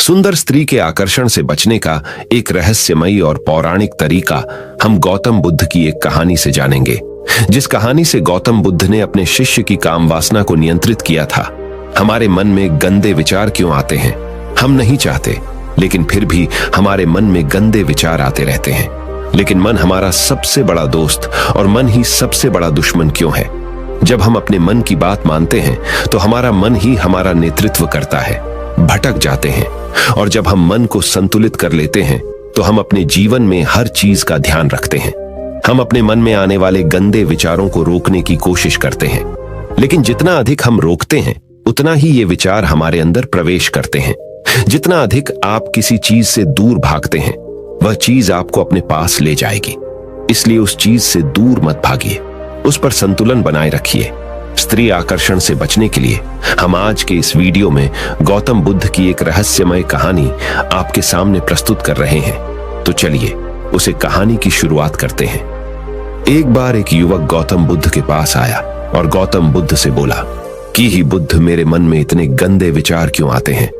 सुंदर स्त्री के आकर्षण से बचने का एक रहस्यमयी और पौराणिक तरीका हम गौतम बुद्ध की एक कहानी से जानेंगे, जिस कहानी से गौतम बुद्ध ने अपने शिष्य की काम वासना को नियंत्रित किया था। हमारे मन में गंदे विचार क्यों आते हैं? हम नहीं चाहते, लेकिन फिर भी हमारे मन में गंदे विचार आते रहते हैं। लेकिन मन हमारा सबसे बड़ा दोस्त और मन ही सबसे बड़ा दुश्मन क्यों है? जब हम अपने मन की बात मानते हैं तो हमारा मन ही हमारा नेतृत्व करता है। भटक जाते हैं, और जब हम मन को संतुलित कर लेते हैं तो हम अपने जीवन में हर चीज का ध्यान रखते हैं। हम अपने मन में आने वाले गंदे विचारों को रोकने की कोशिश करते हैं, लेकिन जितना अधिक हम रोकते हैं उतना ही ये विचार हमारे अंदर प्रवेश करते हैं। जितना अधिक आप किसी चीज से दूर भागते हैं, वह चीज आपको अपने पास ले जाएगी। इसलिए उस चीज से दूर मत भागिए, उस पर संतुलन बनाए रखिए। स्त्री आकर्षण से बचने के लिए हम आज के इस वीडियो में गौतम बुद्ध की एक रहस्यमय कहानी आपके सामने प्रस्तुत कर रहे हैं। तो चलिए उसे कहानी की शुरुआत करते हैं। एक बार एक युवक गौतम बुद्ध के पास आया और गौतम बुद्ध से बोला कि ही बुद्ध, मेरे मन में इतने गंदे विचार क्यों आते हैं?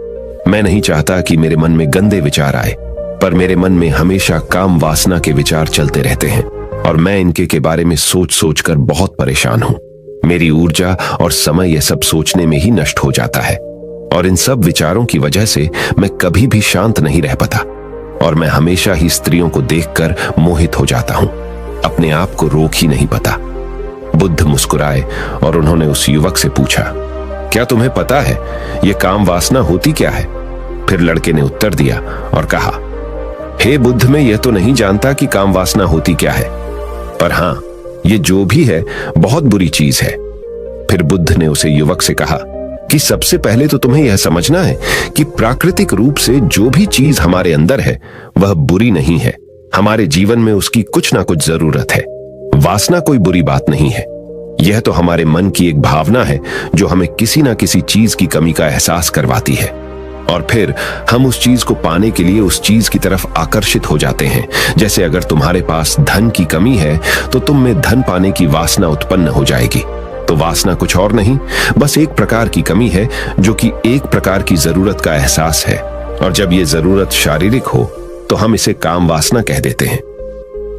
मैं नहीं चाहता कि मेरे मन में गंदे विचार आए, पर मेरे मन में हमेशा काम वासना के विचार चलते रहते हैं और मैं इनके के बारे में सोच सोच कर बहुत परेशान हूं। मेरी ऊर्जा और समय यह सब सोचने में ही नष्ट हो जाता है, और इन सब विचारों की वजह से मैं कभी भी शांत नहीं रह पाता, और मैं हमेशा ही स्त्रियों को देखकर मोहित हो जाता हूं। अपने आप को रोक ही नहीं पाता। बुद्ध मुस्कुराए और उन्होंने उस युवक से पूछा, क्या तुम्हें पता है यह काम वासना होती क्या है? फिर लड़के ने उत्तर दिया और कहा, हे बुद्ध, मैं यह तो नहीं जानता कि काम वासना होती क्या है, पर हां, ये जो भी है बहुत बुरी चीज है। फिर बुद्ध ने उसे युवक से कहा कि सबसे पहले तो तुम्हें यह समझना है कि प्राकृतिक रूप से जो भी चीज हमारे अंदर है वह बुरी नहीं है। हमारे जीवन में उसकी कुछ ना कुछ जरूरत है। वासना कोई बुरी बात नहीं है। यह तो हमारे मन की एक भावना है जो हमें किसी ना किसी चीज की कमी का एहसास करवाती है, और फिर हम उस चीज को पाने के लिए उस चीज की तरफ आकर्षित हो जाते हैं। जैसे अगर तुम्हारे पास धन की कमी है तो तुम में धन पाने की वासना उत्पन्न हो जाएगी। तो वासना कुछ और नहीं, बस एक प्रकार की कमी है जो कि एक प्रकार की जरूरत का एहसास है, और जब ये जरूरत शारीरिक हो तो हम इसे काम वासना कह देते हैं।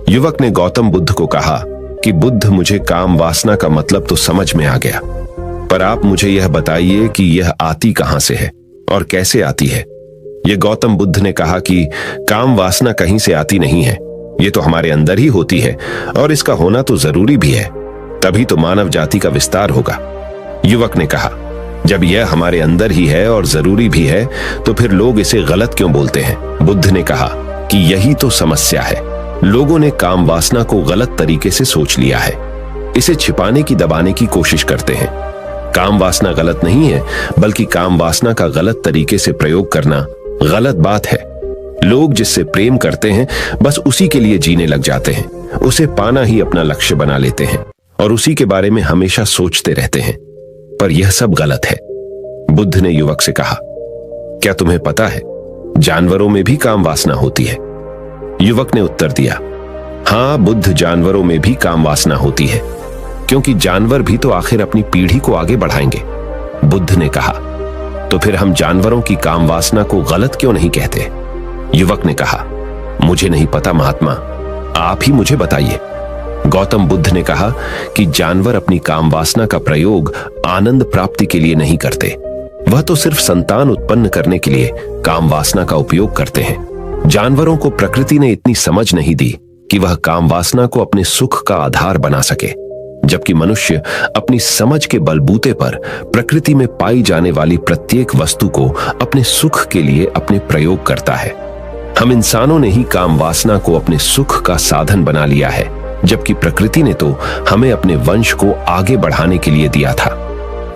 युवक ने गौतम बुद्ध को कहा कि बुद्ध, मुझे काम वासना का मतलब तो समझ में आ गया, पर आप मुझे यह बताइए कि यह आती कहां से है और कैसे आती है? यह गौतम बुद्ध ने कहा कि काम वासना कहीं से आती नहीं है, यह तो हमारे अंदर ही होती है, और इसका होना तो जरूरी भी है, तभी तो मानव जाति का विस्तार होगा। युवक ने कहा, जब यह हमारे अंदर ही है और जरूरी भी है तो फिर लोग इसे गलत क्यों बोलते हैं? बुद्ध ने कहा कि यही तो समस्या है। लोगों ने काम वासना को गलत तरीके से सोच लिया है। इसे छिपाने की, दबाने की कोशिश करते हैं। काम वासना गलत नहीं है, बल्कि काम वासना का गलत तरीके से प्रयोग करना गलत बात है। लोग जिससे प्रेम करते हैं बस उसी के लिए जीने लग जाते हैं, उसे पाना ही अपना लक्ष्य बना लेते हैं और उसी के बारे में हमेशा सोचते रहते हैं, पर यह सब गलत है। बुद्ध ने युवक से कहा, क्या तुम्हें पता है जानवरों में भी काम वासना होती है? युवक ने उत्तर दिया, हां बुद्ध, जानवरों में भी काम वासना होती है, क्योंकि जानवर भी तो आखिर अपनी पीढ़ी को आगे बढ़ाएंगे। बुद्ध ने कहा, तो फिर हम जानवरों की काम वासना को गलत क्यों नहीं कहते? युवक ने कहा, मुझे नहीं पता महात्मा, आप ही मुझे बताइए। गौतम बुद्ध ने कहा कि जानवर अपनी काम वासना का प्रयोग आनंद प्राप्ति के लिए नहीं करते, वह तो सिर्फ संतान उत्पन्न करने के लिए काम वासना का उपयोग करते हैं। जानवरों को प्रकृति ने इतनी समझ नहीं दी कि वह काम वासना को अपने सुख का आधार बना सके, जबकि मनुष्य अपनी समझ के बलबूते पर प्रकृति में पाई जाने वाली प्रत्येक वस्तु को अपने सुख के लिए अपने प्रयोग करता है। हम इंसानों ने ही काम वासना को अपने सुख का साधन बना लिया है, जबकि प्रकृति ने तो हमें अपने वंश को आगे बढ़ाने के लिए दिया था।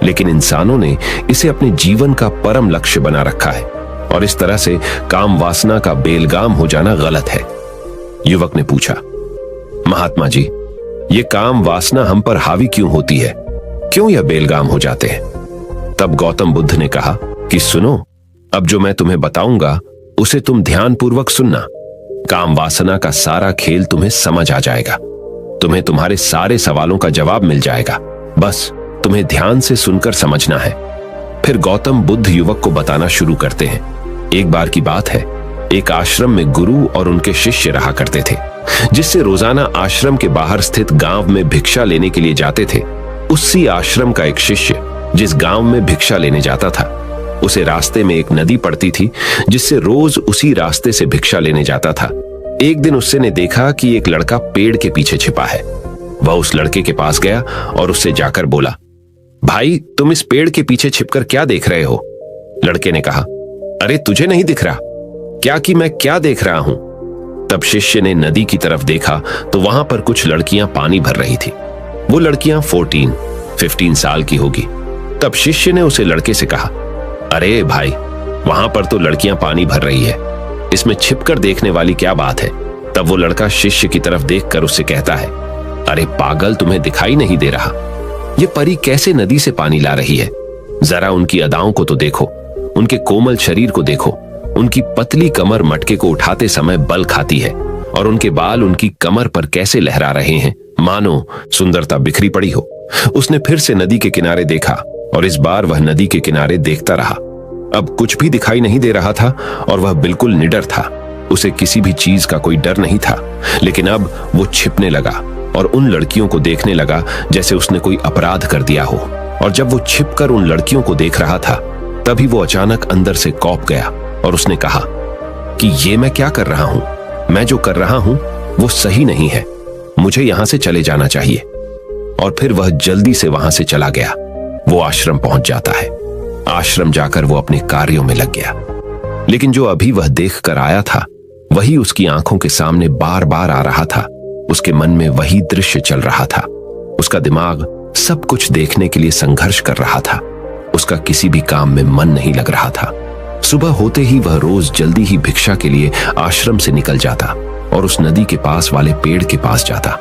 लेकिन इंसानों ने इसे अपने जीवन का परम लक्ष्य बना रखा है, और इस तरह से काम वासना का बेलगाम हो जाना गलत है। युवक ने पूछा, महात्मा जी, ये काम वासना हम पर हावी क्यों होती है? क्यों यह बेलगाम हो जाते हैं? तब गौतम बुद्ध ने कहा कि सुनो, अब जो मैं तुम्हें बताऊंगा उसे तुम ध्यानपूर्वक सुनना। काम वासना का सारा खेल तुम्हें समझ आ जाएगा, तुम्हें तुम्हारे सारे सवालों का जवाब मिल जाएगा, बस तुम्हें ध्यान से सुनकर समझना है। फिर गौतम बुद्ध युवक को बताना शुरू करते हैं एक बार की बात है, एक आश्रम में गुरु और उनके शिष्य रहा करते थे, जिससे रोजाना आश्रम के बाहर स्थित गांव में भिक्षा लेने के लिए जाते थे। उसी आश्रम का एक शिष्य जिस गांव में भिक्षा लेने जाता था, उसे रास्ते में एक नदी पड़ती थी, जिससे रोज उसी रास्ते से भिक्षा लेने जाता था। एक दिन उससे ने देखा कि एक लड़का पेड़ के पीछे छिपा है। वह उस लड़के के पास गया और उससे जाकर बोला, भाई, तुम इस पेड़ के पीछे छिपकर क्या देख रहे हो? लड़के ने कहा, अरे तुझे नहीं दिख रहा क्या कि मैं क्या देख रहा हूं? तब शिष्य ने नदी की तरफ देखा तो वहां पर कुछ लड़कियां पानी भर रही थी। वो लड़कियां 14-15 साल की होगी। तब शिष्य ने उसे लड़के से कहा, अरे भाई, वहां पर तो लड़कियां पानी भर रही है, इसमें छिपकर देखने वाली क्या बात है? तब वो लड़का शिष्य की तरफ देखकर उससे कहता है, अरे पागल, तुम्हें दिखाई नहीं दे रहा? ये परी कैसे नदी से पानी ला रही है? जरा उनकी अदाओं को तो देखो, उनके कोमल शरीर को देखो। उनकी पतली कमर मटके को उठाते समय बल खाती है और उनके बाल उनकी कमर पर कैसे लहरा रहे हैं, मानो सुंदरता बिखरी पड़ी हो। उसने फिर से नदी के किनारे देखा और इस बार वह नदी के किनारे देखता रहा। अब कुछ भी दिखाई नहीं दे रहा था और वह बिल्कुल निडर था। उसे किसी भी चीज का कोई डर नहीं था, लेकिन अब वो छिपने लगा और उन लड़कियों को देखने लगा जैसे उसने कोई अपराध कर दिया हो। और जब वो छिपकर उन लड़कियों को देख रहा था, तभी वो अचानक अंदर से कौंप गया और उसने कहा कि ये मैं क्या कर रहा हूं? मैं जो कर रहा हूं वो सही नहीं है, मुझे यहां से चले जाना चाहिए। और फिर वह जल्दी से वहां से चला गया। वो आश्रम पहुंच जाता है। आश्रम जाकर वो अपने कार्यों में लग गया, लेकिन जो अभी वह देख कर आया था, वही उसकी आंखों के सामने बार बार आ रहा था। उसके मन में वही दृश्य चल रहा था। उसका दिमाग सब कुछ देखने के लिए संघर्ष कर रहा था। उसका किसी भी काम में मन नहीं लग रहा था। सुबह होते ही वह रोज जल्दी ही भिक्षा के लिए आश्रम से निकल जाता और उस नदी के पास वाले पेड़ के पास जाता,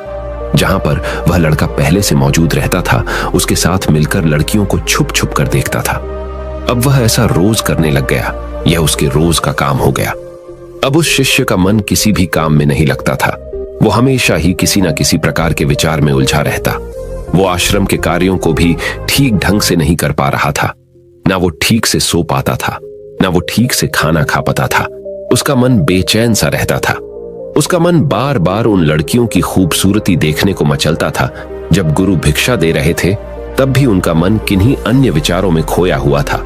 जहां पर वह लड़का पहले से मौजूद रहता था। उसके साथ मिलकर लड़कियों को छुप छुप कर देखता था। अब वह ऐसा रोज करने लग गया। यह उसके रोज का काम हो गया। अब उस शिष्य का मन किसी भी काम में नहीं लगता था। वो हमेशा ही किसी न किसी प्रकार के विचार में उलझा रहता। वो आश्रम के कार्यों को भी ठीक ढंग से नहीं कर पा रहा था। ना वो ठीक से सो पाता था, ना वो ठीक से खाना खा पाता था। उसका मन बेचैन सा रहता था। उसका मन बार बार उन लड़कियों की खूबसूरती देखने को मचलता था। जब गुरु भिक्षा दे रहे थे, तब भी उनका मन किन्हीं अन्य विचारों में खोया हुआ था।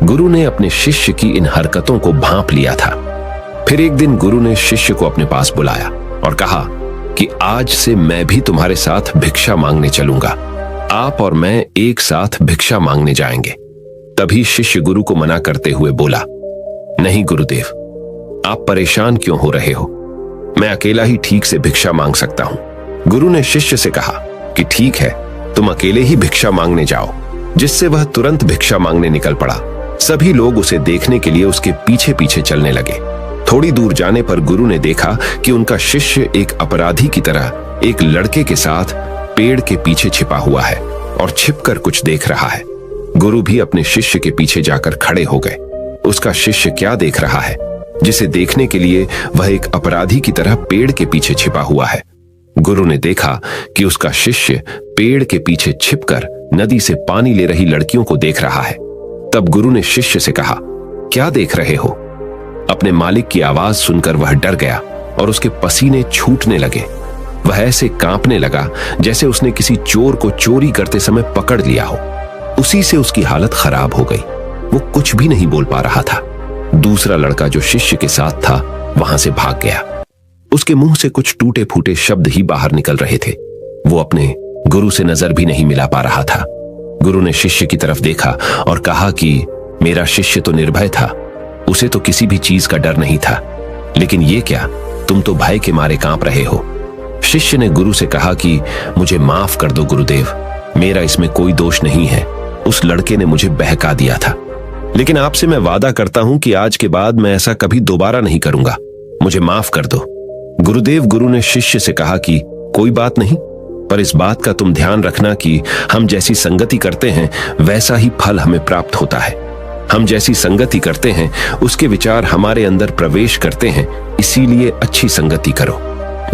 गुरु ने अपने शिष्य की इन हरकतों को भांप लिया था। फिर एक दिन गुरु ने शिष्य को अपने पास बुलाया और कहा कि आज से मैं भी तुम्हारे साथ भिक्षा मांगने चलूंगा। आप और मैं एक साथ भिक्षा मांगने जाएंगे। तभी शिष्य गुरु को मना करते हुए बोला, नहीं गुरुदेव, आप परेशान क्यों हो रहे हो? मैं अकेला ही ठीक से भिक्षा मांग सकता हूं। गुरु ने शिष्य से कहा कि ठीक है, तुम अकेले ही भिक्षा मांगने जाओ। जिससे वह तुरंत भिक्षा मांगने निकल पड़ा। सभी लोग उसे देखने के लिए उसके पीछे पीछे चलने लगे। थोड़ी दूर जाने पर गुरु ने देखा कि उनका शिष्य एक अपराधी की तरह एक लड़के के साथ पेड़ के पीछे छिपा हुआ है और छिपकर कुछ देख रहा है। गुरु भी अपने शिष्य के पीछे जाकर खड़े हो गए। उसका शिष्य क्या देख रहा है, जिसे देखने के लिए वह एक अपराधी की तरह पेड़ के पीछे छिपा हुआ है? गुरु ने देखा कि उसका शिष्य पेड़ के पीछे छिपकर नदी से पानी ले रही लड़कियों को देख रहा है। तब गुरु ने शिष्य से कहा, क्या देख रहे हो? अपने मालिक की आवाज सुनकर वह डर गया और उसके पसीने छूटने लगे। वह ऐसे कांपने लगा जैसे उसने किसी चोर को चोरी करते समय पकड़ लिया हो। उसी से उसकी हालत खराब हो गई। वो कुछ भी नहीं बोल पा रहा था। दूसरा लड़का जो शिष्य के साथ था, वहां से भाग गया। उसके मुंह से कुछ टूटे फूटे शब्द ही बाहर निकल रहे थे। वो अपने गुरु से नजर भी नहीं मिला पा रहा था। गुरु ने शिष्य की तरफ देखा और कहा कि मेरा शिष्य तो निर्भय था, उसे तो किसी भी चीज का डर नहीं था, लेकिन ये क्या, तुम तो भय के मारे कांप रहे हो। शिष्य ने गुरु से कहा कि मुझे माफ कर दो गुरुदेव, मेरा इसमें कोई दोष नहीं है। उस लड़के ने मुझे बहका दिया था, लेकिन आपसे मैं वादा करता हूं कि आज के बाद मैं ऐसा कभी दोबारा नहीं करूंगा। मुझे माफ कर दो गुरुदेव। गुरु ने शिष्य से कहा कि कोई बात नहीं, पर इस बात का तुम ध्यान रखना कि हम जैसी संगति करते हैं वैसा ही फल हमें प्राप्त होता है। हम जैसी संगति करते हैं उसके विचार हमारे अंदर प्रवेश करते हैं, इसीलिए अच्छी संगति करो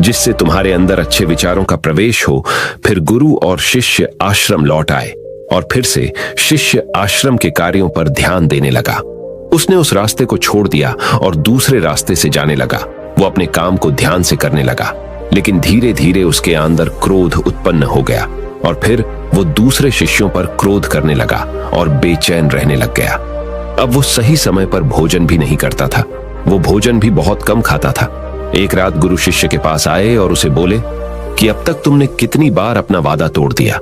जिससे तुम्हारे अंदर अच्छे विचारों का प्रवेश हो। फिर गुरु और शिष्य आश्रम लौट आए और फिर से शिष्य आश्रम के कार्यों पर ध्यान देने लगा। उसने उस रास्ते को छोड़ दिया और दूसरे रास्ते से जाने लगा। वो अपने काम को ध्यान से करने लगा, लेकिन धीरे धीरे उसके अंदर क्रोध उत्पन्न हो गया और फिर वो दूसरे शिष्यों पर क्रोध करने लगा और बेचैन रहने लग गया। अब वो सही समय पर भोजन भी नहीं करता था, वो भोजन भी बहुत कम खाता था। एक रात गुरु शिष्य के पास आए और उसे बोले कि अब तक तुमने कितनी बार अपना वादा तोड़ दिया।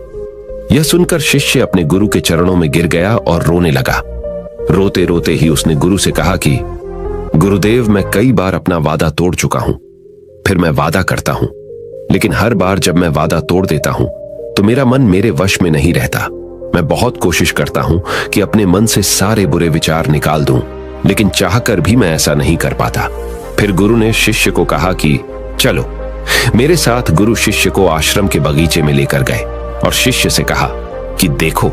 यह सुनकर शिष्य अपने गुरु के चरणों में गिर गया और रोने लगा। रोते रोते ही उसने गुरु से कहा कि गुरुदेव, मैं कई बार अपना वादा तोड़ चुका हूं। फिर मैं वादा करता हूं, लेकिन हर बार जब मैं वादा तोड़ देता हूं तो मेरा मन मेरे वश में नहीं रहता। मैं बहुत कोशिश करता हूं कि अपने मन से सारे बुरे विचार निकाल दूं, लेकिन चाहकर भी मैं ऐसा नहीं कर पाता। फिर गुरु ने शिष्य को कहा कि चलो मेरे साथ। गुरु शिष्य को आश्रम के बगीचे में लेकर गए और शिष्य से कहा कि देखो,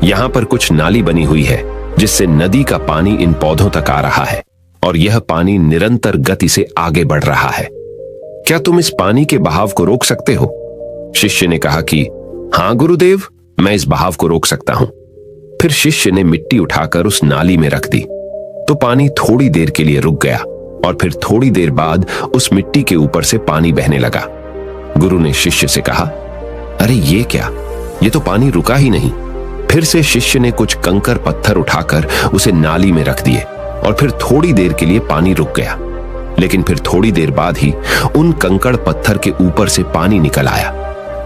यहां पर कुछ नाली बनी हुई है जिससे नदी का पानी इन पौधों तक आ रहा है और यह पानी निरंतर गति से आगे बढ़ रहा है। क्या तुम इस पानी के बहाव को रोक सकते हो? शिष्य ने कहा कि हां गुरुदेव, मैं इस बहाव को रोक सकता हूं। फिर शिष्य ने मिट्टी उठाकर उस नाली में रख दी तो पानी थोड़ी देर के लिए रुक गया और फिर थोड़ी देर बाद उस मिट्टी के ऊपर से पानी बहने लगा। गुरु ने शिष्य से कहा, अरे ये क्या, ये तो पानी रुका ही नहीं। फिर से शिष्य ने कुछ कंकर पत्थर उठाकर उसे नाली में रख दिए और फिर थोड़ी देर के लिए पानी रुक गया, लेकिन फिर थोड़ी देर बाद ही उन कंकड़ पत्थर के ऊपर से पानी निकल आया।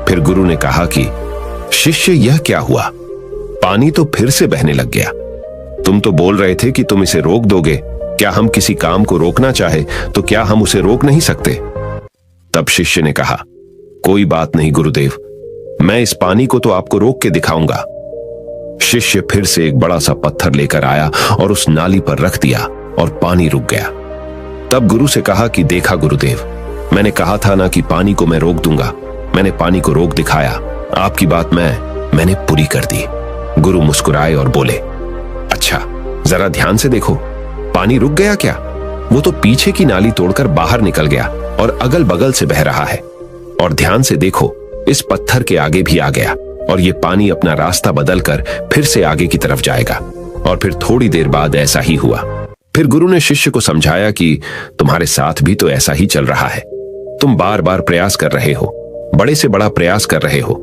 फिर गुरु ने कहा कि शिष्य, यह क्या हुआ? पानी तो फिर से बहने लग गया। तुम तो बोल रहे थे कि तुम इसे रोक दोगे। क्या हम किसी काम को रोकना चाहे तो क्या हम उसे रोक नहीं सकते? तब शिष्य ने कहा, कोई बात नहीं गुरुदेव, मैं इस पानी को तो आपको रोक के दिखाऊंगा। शिष्य फिर से एक बड़ा सा पत्थर लेकर आया और उस नाली पर रख दिया और पानी रुक गया। तब गुरु से कहा कि देखा गुरुदेव, मैंने कहा था ना कि पानी को मैं रोक दूंगा। मैंने पानी को रोक दिखाया। आपकी बात मैंने पूरी कर दी। गुरु मुस्कुराए और बोले, अच्छा जरा ध्यान से देखो, पानी रुक गया क्या? वो तो पीछे की नाली तोड़कर बाहर निकल गया और अगल बगल से बह रहा है। और ध्यान से देखो, इस पत्थर के आगे भी आ गया और ये पानी अपना रास्ता बदलकर फिर से आगे की तरफ जाएगा। और फिर थोड़ी देर बाद ऐसा ही हुआ। फिर गुरु ने शिष्य को समझाया कि तुम्हारे साथ भी तो ऐसा ही चल रहा है। तुम बार बार प्रयास कर रहे हो, बड़े से बड़ा प्रयास कर रहे हो,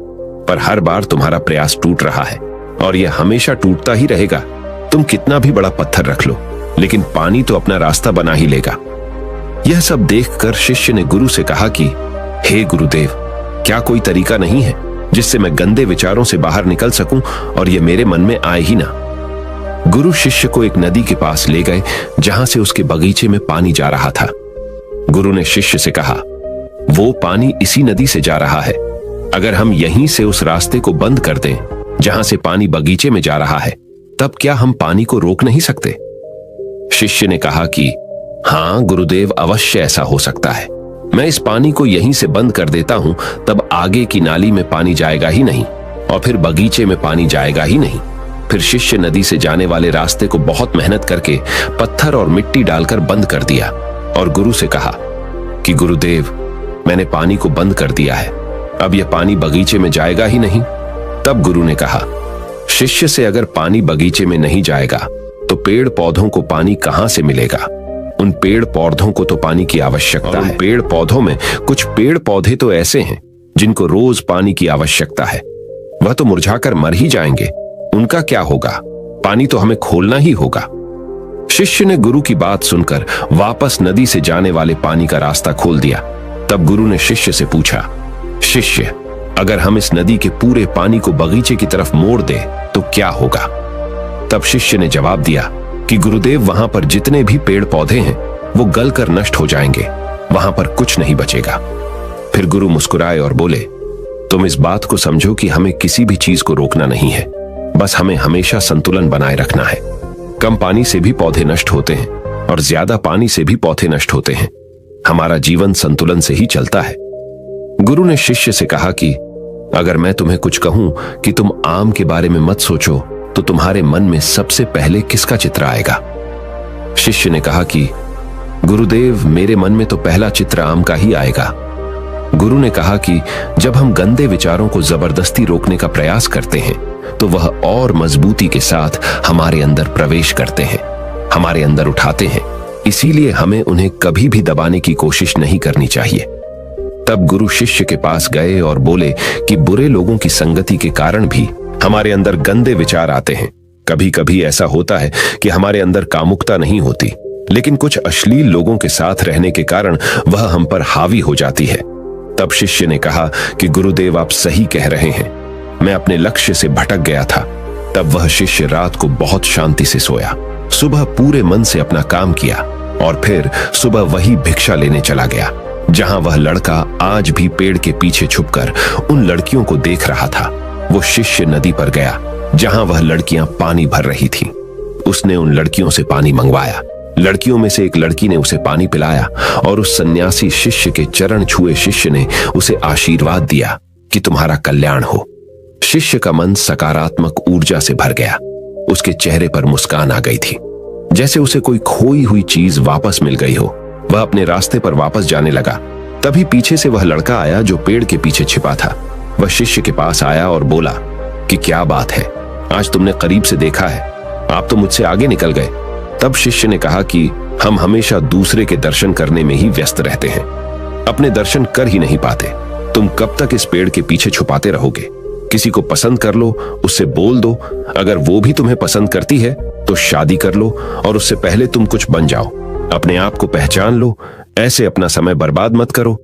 पर हर बार तुम्हारा प्रयास टूट रहा है और यह हमेशा टूटता ही रहेगा। तुम कितना भी बड़ा पत्थर रख लो, लेकिन पानी तो अपना रास्ता बना ही लेगा। यह सब देखकर शिष्य ने गुरु से कहा कि हे गुरुदेव, क्या कोई तरीका नहीं है जिससे मैं गंदे विचारों से बाहर निकल सकूं और ये मेरे मन में आए ही ना? गुरु शिष्य को एक नदी के पास ले गए जहां से उसके बगीचे में पानी जा रहा था। गुरु ने शिष्य से कहा, वो पानी इसी नदी से जा रहा है। अगर हम यहीं से उस रास्ते को बंद कर दें जहां से पानी बगीचे में जा रहा है, तब क्या हम पानी को रोक नहीं सकते? शिष्य ने कहा कि हां गुरुदेव, अवश्य ऐसा हो सकता है। मैं इस पानी को यहीं से बंद कर देता हूं, तब आगे की नाली में पानी जाएगा ही नहीं और फिर बगीचे में पानी जाएगा ही नहीं। फिर शिष्य नदी से जाने वाले रास्ते को बहुत मेहनत करके पत्थर और मिट्टी डालकर बंद कर दिया और गुरु से कहा कि गुरुदेव, मैंने पानी को बंद कर दिया है, अब यह पानी बगीचे में जाएगा ही नहीं। तब गुरु ने कहा, शिष्य से अगर पानी बगीचे में नहीं जाएगा तो पेड़ पौधों को पानी कहां से मिलेगा? उन पेड़ पौधों को तो पानी की आवश्यकता है। पेड़ पौधों में कुछ पेड़ पौधे तो ऐसे हैं जिनको रोज पानी की आवश्यकता है, वह तो मुरझाकर मर ही जाएंगे। उनका क्या होगा? पानी तो हमें खोलना ही होगा। शिष्य ने गुरु की बात सुनकर वापस नदी से जाने वाले पानी का रास्ता खोल दिया। तब गुरु ने शिष्य से पूछा, शिष्य, अगर हम इस नदी के पूरे पानी को बगीचे की तरफ मोड़ दें तो क्या होगा? तब शिष्य ने जवाब दिया कि गुरुदेव, वहां पर जितने भी पेड़ पौधे हैं वो गलकर नष्ट हो जाएंगे, वहां पर कुछ नहीं बचेगा। फिर गुरु मुस्कुराए और बोले, तुम इस बात को समझो कि हमें किसी भी चीज को रोकना नहीं है, बस हमें हमेशा संतुलन बनाए रखना है। कम पानी से भी पौधे नष्ट होते हैं और ज्यादा पानी से भी पौधे नष्ट होते हैं। हमारा जीवन संतुलन से ही चलता है। गुरु ने शिष्य से कहा कि अगर मैं तुम्हें कुछ कहूं कि तुम आम के बारे में मत सोचो, तो तुम्हारे मन में सबसे पहले किसका चित्र आएगा? शिष्य ने कहा कि गुरुदेव, मेरे मन में तो पहला चित्र आम का ही आएगा। गुरु ने कहा कि जब हम गंदे विचारों को जबरदस्ती रोकने का प्रयास करते हैं तो वह और मजबूती के साथ हमारे अंदर प्रवेश करते हैं। हमारे अंदर उठाते हैं, इसीलिए हमें उन्हें कभी भी दबाने की कोशिश नहीं करनी चाहिए। तब गुरु शिष्य के पास गए और बोले कि बुरे लोगों की संगति के कारण भी हमारे अंदर गंदे विचार आते हैं। कभी कभी ऐसा होता है कि हमारे अंदर कामुकता नहीं होती, लेकिन कुछ अश्लील लोगों के साथ रहने के कारण वह हम पर हावी हो जाती है। तब शिष्य ने कहा कि गुरुदेव, आप सही कह रहे हैं, मैं अपने लक्ष्य से भटक गया था। तब वह शिष्य रात को बहुत शांति से सोया, सुबह पूरे मन से अपना काम किया और फिर सुबह वही भिक्षा लेने चला गया जहां वह लड़का आज भी पेड़ के पीछे छुपकर उन लड़कियों को देख रहा था। वो शिष्य नदी पर गया जहां वह लड़कियां पानी भर रही थीं। उसने उन लड़कियों से पानी मंगवाया। लड़कियों में से एक लड़की ने उसे पानी पिलाया और उस सन्यासी शिष्य के चरण छुए शिष्य ने उसे आशीर्वाद दिया कि तुम्हारा कल्याण हो। शिष्य का मन सकारात्मक ऊर्जा से भर गया। उसके चेहरे पर मुस्कान आ गई थी, जैसे उसे कोई खोई हुई चीज वापस मिल गई हो। वह अपने रास्ते पर वापस जाने लगा। तभी पीछे से वह लड़का आया जो पेड़ के पीछे छिपा था। वह शिष्य के पास आया और बोला कि क्या बात है, आज तुमने करीब से देखा है, आप तो मुझसे आगे निकल गए। तब शिष्य ने कहा कि हम हमेशा दूसरे के दर्शन करने में ही व्यस्त रहते हैं, अपने दर्शन कर ही नहीं पाते। तुम कब तक इस पेड़ के पीछे छुपाते रहोगे? किसी को पसंद कर लो, उससे बोल दो। अगर वो भी तुम्हें पसंद करती है तो शादी कर लो और उससे पहले तुम कुछ बन जाओ। अपने आप को पहचान लो, ऐसे अपना समय बर्बाद मत करो।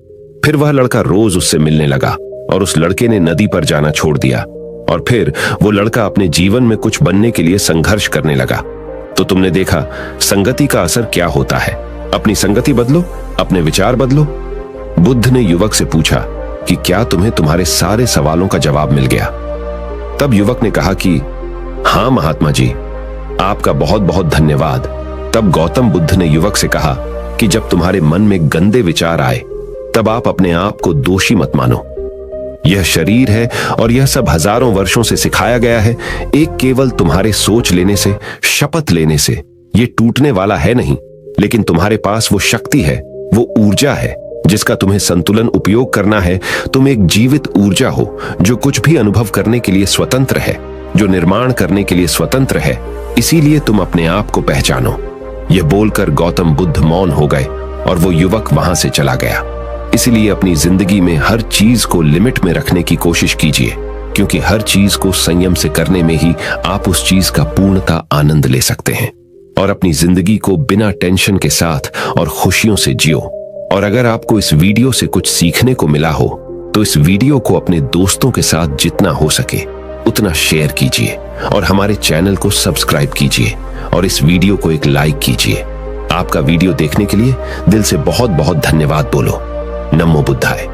फिर वह लड़का रोज उससे मिलने लगा और उस लड़के ने नदी पर जाना छोड़ दिया और फिर वो लड़का अपने जीवन में कुछ बनने के लिए संघर्ष करने लगा। तो तुमने देखा संगति का असर क्या होता है। अपनी संगति बदलो, अपने विचार बदलो। बुद्ध ने युवक से पूछा कि क्या तुम्हें तुम्हारे सारे सवालों का जवाब मिल गया? तब युवक ने कहा कि हाँ महात्मा जी, आपका बहुत बहुत धन्यवाद। तब गौतम बुद्ध ने युवक से कहा कि जब तुम्हारे मन में गंदे विचार आए तब आप अपने आप को दोषी मत मानो। यह शरीर है और यह सब हजारों वर्षों से सिखाया गया है। एक केवल तुम्हारे सोच लेने से, शपथ लेने से ये टूटने वाला है नहीं, लेकिन तुम्हारे पास वो शक्ति है, वो ऊर्जा है जिसका तुम्हें संतुलन उपयोग करना है। तुम एक जीवित ऊर्जा हो जो कुछ भी अनुभव करने के लिए स्वतंत्र है, जो निर्माण करने के लिए स्वतंत्र है। इसीलिए तुम अपने आप को पहचानो। यह बोलकर गौतम बुद्ध मौन हो गए और वो युवक वहां से चला गया। इसलिए अपनी जिंदगी में हर चीज को लिमिट में रखने की कोशिश कीजिए, क्योंकि हर चीज को संयम से करने में ही आप उस चीज का पूर्णता आनंद ले सकते हैं और अपनी जिंदगी को बिना टेंशन के साथ और खुशियों से जियो। और अगर आपको इस वीडियो से कुछ सीखने को मिला हो तो इस वीडियो को अपने दोस्तों के साथ जितना हो सके उतना शेयर कीजिए और हमारे चैनल को सब्सक्राइब कीजिए और इस वीडियो को एक लाइक कीजिए। आपका वीडियो देखने के लिए दिल से बहुत बहुत धन्यवाद बोलो। नमो बुद्धाय।